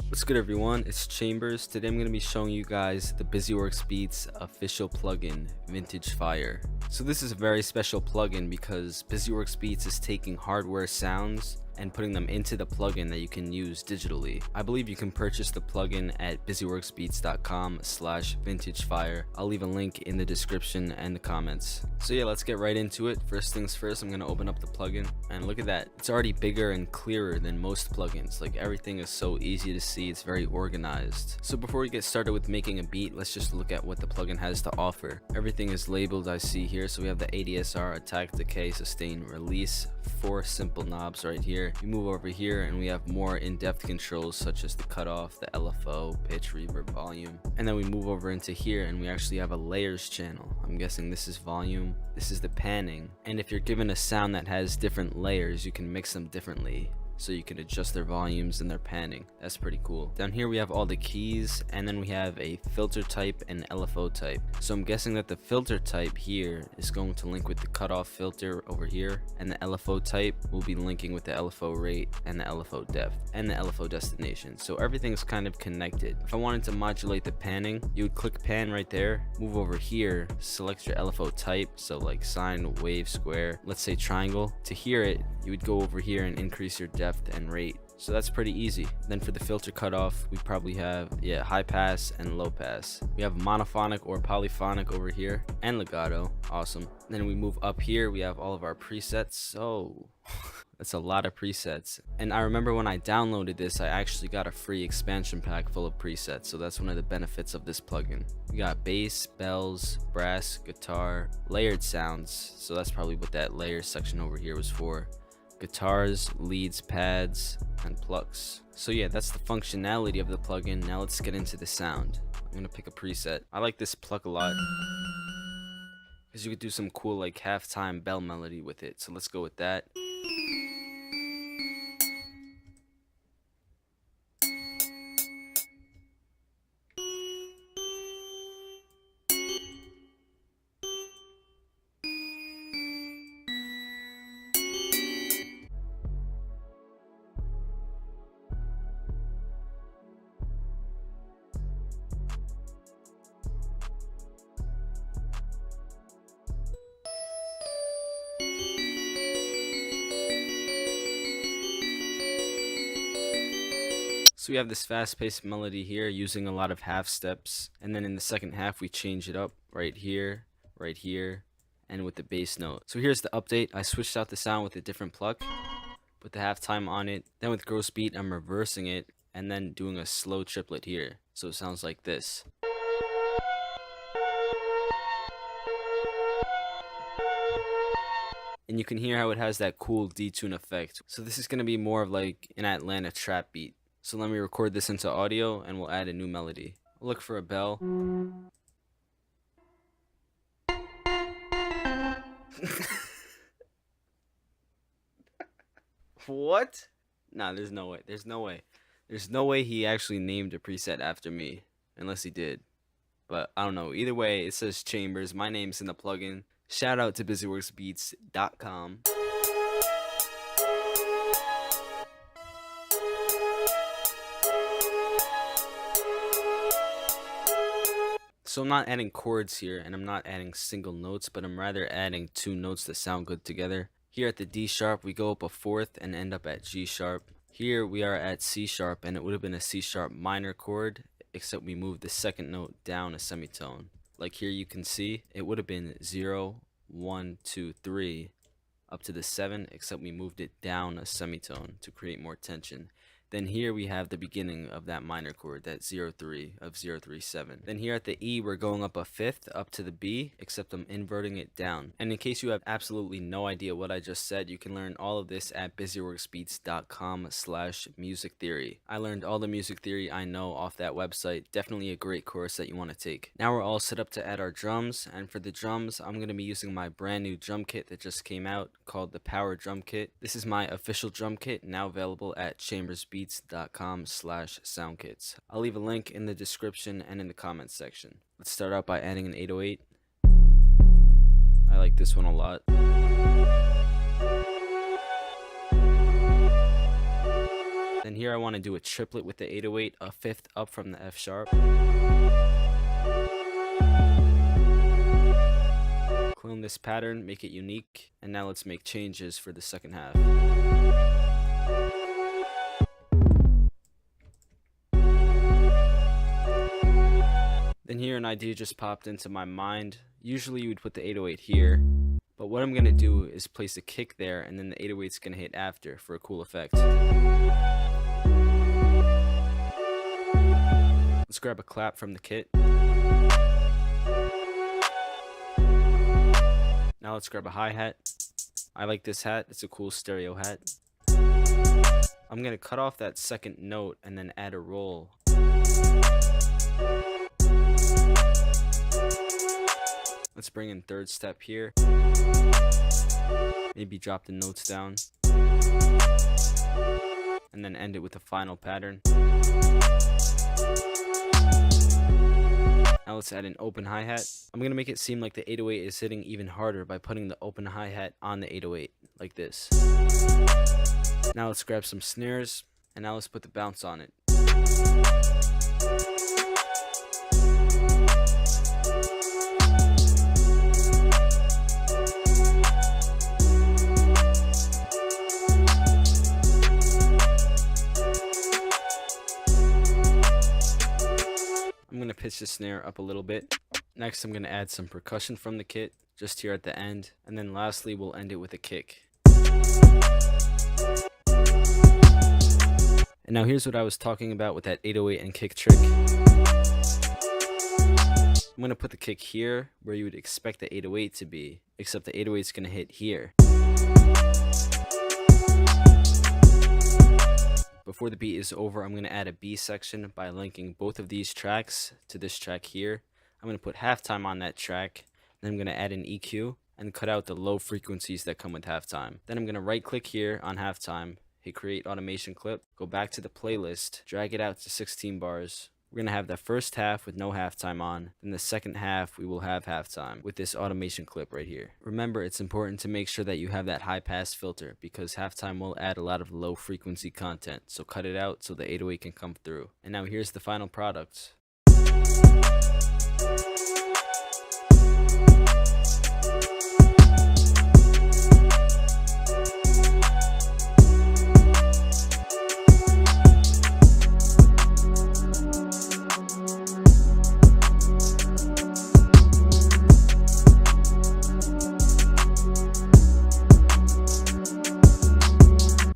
What's good everyone, it's Chambers. Today I'm going to be showing you guys the BusyWorks Beats official plugin, Vintage Fire. So this is a very special plugin because BusyWorks Beats is taking hardware sounds and putting them into the plugin that you can use digitally. I believe you can purchase the plugin at busyworksbeats.com/vintagefire. I'll leave a link in the description and the comments. So yeah, let's get right into it. First things first, I'm going to open up the plugin and look at that. It's already bigger and clearer than most plugins. Like everything is so easy to see, it's very organized. So before we get started with making a beat, let's just look at what the plugin has to offer. Everything is labeled, I see here. So we have the ADSR, attack, decay, sustain, release, 4 simple knobs right here. We move over here and we have more in-depth controls such as the cutoff, the LFO, pitch, reverb, volume. And then we move over into here and we actually have a layers channel. I'm guessing this is volume, this is the panning. And if you're given a sound that has different layers, you can mix them differently. So you can adjust their volumes and their panning. That's pretty cool. Down here we have all the keys, and then we have a filter type and LFO type. So I'm guessing that the filter type here is going to link with the cutoff filter over here, and the LFO type will be linking with the LFO rate and the LFO depth and the LFO destination. So everything's kind of connected. If I wanted to modulate the panning, you would click pan right there, move over here, select your LFO type, so like sine, wave, square, let's say triangle. To hear it, you would go over here and increase your depth and rate. So that's pretty easy. Then for the filter cutoff, we probably have high pass and low pass. We have monophonic or polyphonic over here and legato. Awesome. Then we move up here, we have all of our presets. So that's a lot of presets. And I remember when I downloaded this, I actually got a free expansion pack full of presets. So that's one of the benefits of this plugin. We got bass, bells, brass, guitar, layered sounds. So that's probably what that layer section over here was for. Guitars, leads, pads, and plucks. So yeah, that's the functionality of the plugin. Now let's get into the sound. I'm gonna pick a preset. I like this pluck a lot because you could do some cool like halftime bell melody with it. So let's go with that. So we have this fast-paced melody here using a lot of half steps, and then in the second half we change it up right here, and with the bass note. So here's the update. I switched out the sound with a different pluck, put the halftime on it, then with gross beat I'm reversing it and then doing a slow triplet here. So it sounds like this. And you can hear how it has that cool detune effect. So this is going to be more of like an Atlanta trap beat. So let me record this into audio and we'll add a new melody. I'll look for a bell. What? Nah, there's no way. There's no way. There's no way he actually named a preset after me. Unless he did. But I don't know. Either way, it says Chambers. My name's in the plugin. Shout out to busyworksbeats.com. So I'm not adding chords here, and I'm not adding single notes, but I'm rather adding 2 notes that sound good together. Here at the D sharp, we go up a 4th and end up at G sharp. Here we are at C sharp, and it would have been a C sharp minor chord, except we moved the second note down a semitone. Like here you can see, it would have been 0, 1, 2, 3, up to the 7, except we moved it down a semitone to create more tension. Then here we have the beginning of that minor chord, that 0-3 of 0-3-7. Then here at the E, we're going up a 5th up to the B, except I'm inverting it down. And in case you have absolutely no idea what I just said, you can learn all of this at busyworksbeats.com/music theory. I learned all the music theory I know off that website. Definitely a great course that you want to take. Now we're all set up to add our drums, and for the drums, I'm going to be using my brand new drum kit that just came out called the Power Drum Kit. This is my official drum kit, now available at chambersbeats.com/soundkits. I'll leave a link in the description and in the comments section. Let's start out by adding an 808. I like this one a lot. And here I want to do a triplet with the 808, a fifth up from the F sharp. Clone this pattern, make it unique, and now let's make changes for the second half. Then here an idea just popped into my mind. Usually you would put the 808 here, but what I'm going to do is place a kick there, and then the 808 is going to hit after for a cool effect. Let's grab a clap from the kit. Now let's grab a hi-hat. I like this hat, it's a cool stereo hat. I'm going to cut off that second note and then add a roll. Let's bring in third step here. Maybe drop the notes down. And then end it with a final pattern. Now let's add an open hi-hat. I'm going to make it seem like the 808 is hitting even harder by putting the open hi-hat on the 808, like this. Now let's grab some snares, and now let's put the bounce on it. I'm going to pitch the snare up a little bit. Next I'm going to add some percussion from the kit, just here at the end, and then lastly we'll end it with a kick. And now here's what I was talking about with that 808 and kick trick. I'm going to put the kick here where you would expect the 808 to be, except the 808 is going to hit here. Before the beat is over, I'm going to add a B section by linking both of these tracks to this track here. I'm going to put halftime on that track, then I'm going to add an EQ and cut out the low frequencies that come with halftime. Then I'm going to right click here on halftime, hit create automation clip, go back to the playlist, drag it out to 16 bars. We're going to have the first half with no halftime on, then the second half we will have halftime with this automation clip right here. Remember, it's important to make sure that you have that high pass filter because halftime will add a lot of low frequency content, so cut it out so the 808 can come through. And now here's the final product.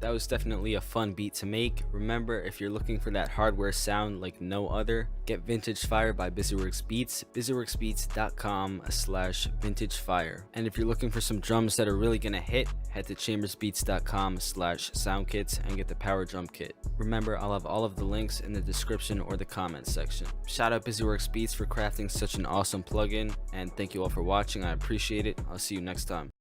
That was definitely a fun beat to make. Remember, if you're looking for that hardware sound like no other, get Vintage Fire by Busyworks Beats, busyworksbeats.com/vintagefire. And if you're looking for some drums that are really gonna hit, head to chambersbeats.com/soundkits and get the power drum kit. Remember, I'll have all of the links in the description or the comments section. Shout out Busyworks Beats for crafting such an awesome plugin, and thank you all for watching. I appreciate it. I'll see you next time.